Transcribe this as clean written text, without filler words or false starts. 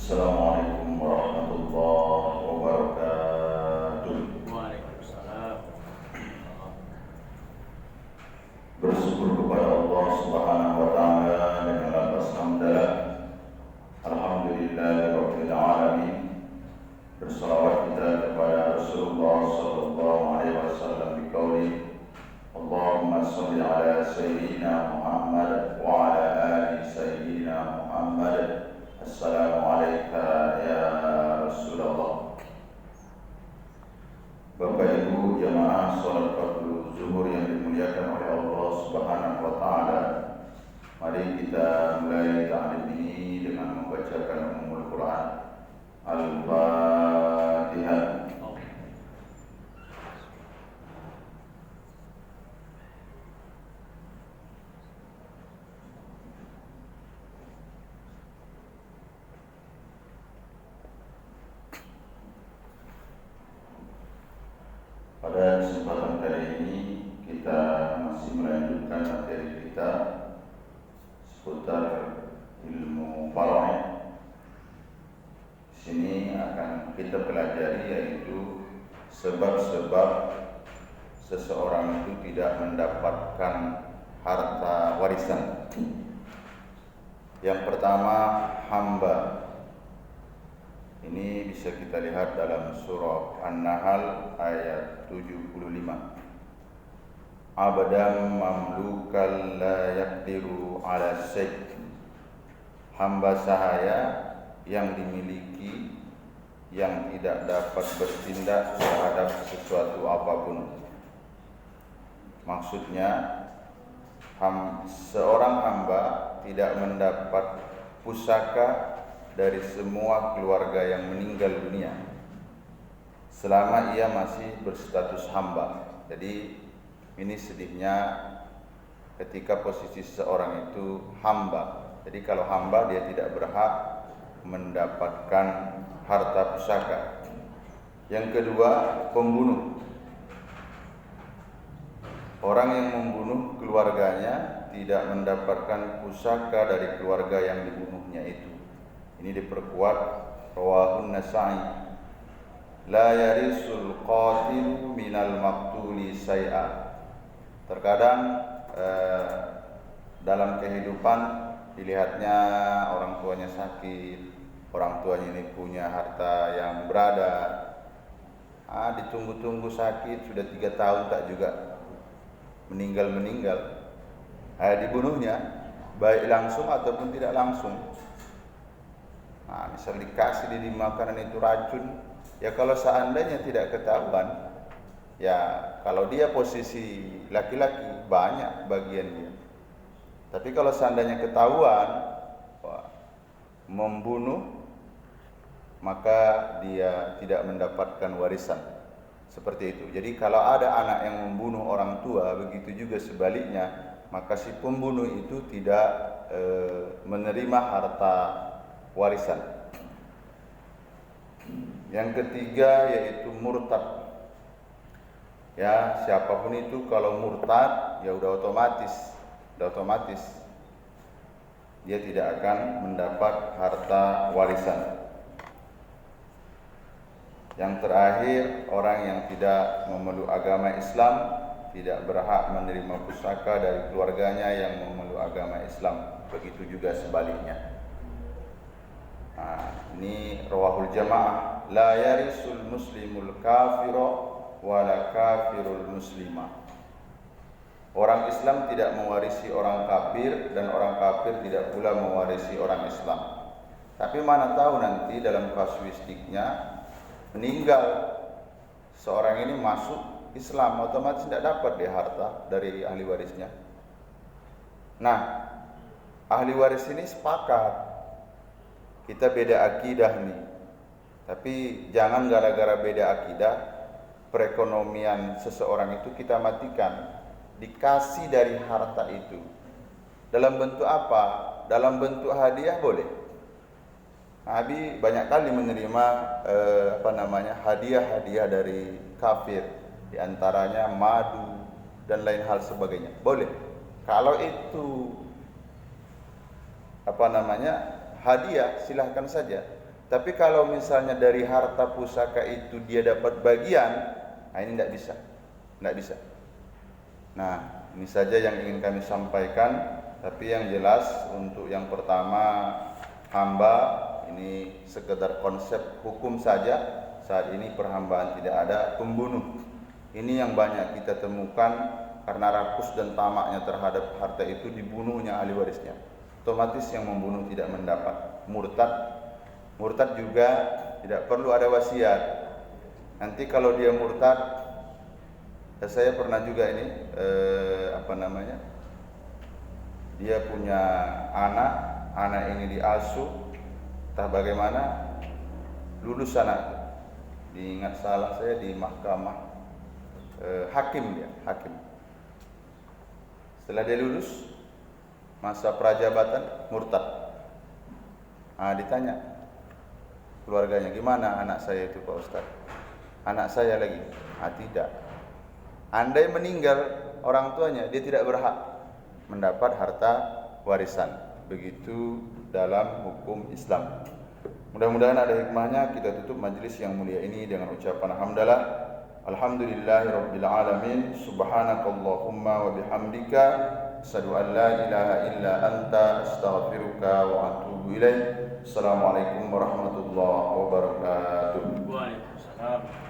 Assalamualaikum warahmatullahi wabarakatuh. Waalaikumsalam. Bersyukur kepada Allah Subhanahu wa taala dengan lafaz hamdalah. Alhamdulillahirabbil alamin. Bersalawat kita kepada Rasulullah sallallahu alaihi wasallam biqauli Allahumma shalli ala sayyidina Muhammad wa ala ali sayyidina Muhammad. Assalamualaikum ya Rasulullah. Bapak Ibu jamaah salat fardu zuhur yang dimuliakan oleh Allah Subhanahu wa taala. Mari kita mulai ta'lim ini dengan membacakan Ummul Quran. Al-Fatihah. Pada kesempatan kali ini kita masih melanjutkan materi kita seputar ilmu faraid. Di sini akan kita pelajari yaitu sebab-sebab seseorang itu tidak mendapatkan harta warisan. Yang pertama, hamba. Ini bisa kita lihat dalam surah An-Nahl ayat 75. Abdan mamlukan la yaqdiru ala syai'. Hamba sahaya yang dimiliki yang tidak dapat bertindak terhadap sesuatu apapun. Maksudnya seorang hamba tidak mendapat pusaka dari semua keluarga yang meninggal dunia selama ia masih berstatus hamba. Jadi ini sedihnya ketika posisi seorang itu hamba. Jadi kalau hamba dia tidak berhak mendapatkan harta pusaka. Yang kedua, pembunuh. Orang yang membunuh keluarganya tidak mendapatkan pusaka dari keluarga yang dibunuhnya itu. Ini diperkuat rawahun Nasa'i. La yarisul qatilu minal maktuli say'a. Terkadang dalam kehidupan dilihatnya orang tuanya sakit, orang tuanya ini punya harta yang berada, ditunggu-tunggu sakit sudah 3 tahun tak juga meninggal, dibunuhnya baik langsung ataupun tidak langsung. Misal dikasih di makanan itu racun, ya kalau seandainya tidak ketahuan, ya kalau dia posisi laki-laki banyak bagian dia. Tapi kalau seandainya ketahuan membunuh, maka dia tidak mendapatkan warisan. Seperti itu. Jadi kalau ada anak yang membunuh orang tua, begitu juga sebaliknya, maka si pembunuh itu tidak menerima harta warisan. Yang ketiga yaitu murtad. Ya, siapapun itu kalau murtad ya udah otomatis dia tidak akan mendapat harta warisan. Yang terakhir, orang yang tidak memeluk agama Islam tidak berhak menerima pusaka dari keluarganya yang memeluk agama Islam. Begitu juga sebaliknya. Ini rawahul jamaah. La yarisul muslimul kafiro wala kafirul muslimah. Orang Islam tidak mewarisi orang kafir dan orang kafir tidak pula mewarisi orang Islam. Tapi mana tahu nanti dalam kasuistiknya meninggal seorang ini masuk Islam, otomatis tidak dapat dia harta dari ahli warisnya. Nah, ahli waris ini sepakat kita beda akidah nih. Tapi jangan gara-gara beda akidah perekonomian seseorang itu kita matikan. Dikasih dari harta itu. Dalam bentuk apa? Dalam bentuk hadiah boleh. Nabi banyak kali menerima hadiah-hadiah dari kafir. Di antaranya madu dan lain hal sebagainya. Boleh. Kalau itu hadiah, silahkan saja. Tapi kalau misalnya dari harta pusaka itu dia dapat bagian, nah ini tidak bisa. Tidak bisa. Nah, ini saja yang ingin kami sampaikan. Tapi yang jelas untuk yang pertama, hamba ini sekedar konsep hukum saja. Saat ini perhambaan tidak ada, pembunuh. Ini yang banyak kita temukan karena rakus dan tamaknya terhadap harta itu, dibunuhnya ahli warisnya. Otomatis yang membunuh tidak mendapat. Murtad juga tidak perlu ada wasiat. Nanti kalau dia murtad, saya pernah juga ini dia punya anak ini diasuh, entah bagaimana lulus anak. Diingat salah saya di mahkamah hakim. Setelah dia lulus masa prajabatan, murtad. Ditanya keluarganya, gimana anak saya itu Pak Ustaz? Anak saya lagi? Tidak. Andai meninggal orang tuanya, dia tidak berhak mendapat harta warisan. Begitu dalam hukum Islam. Mudah-mudahan ada hikmahnya. Kita tutup majelis yang mulia ini dengan ucapan hamdalah. Alhamdulillahirabbil alamin. Subhanakallahumma wa bihamdika asyhadu an la ilaha illa anta astaghfiruka wa atubu ilaik. Assalamualaikum warahmatullahi wabarakatuh. Waalaikumsalam.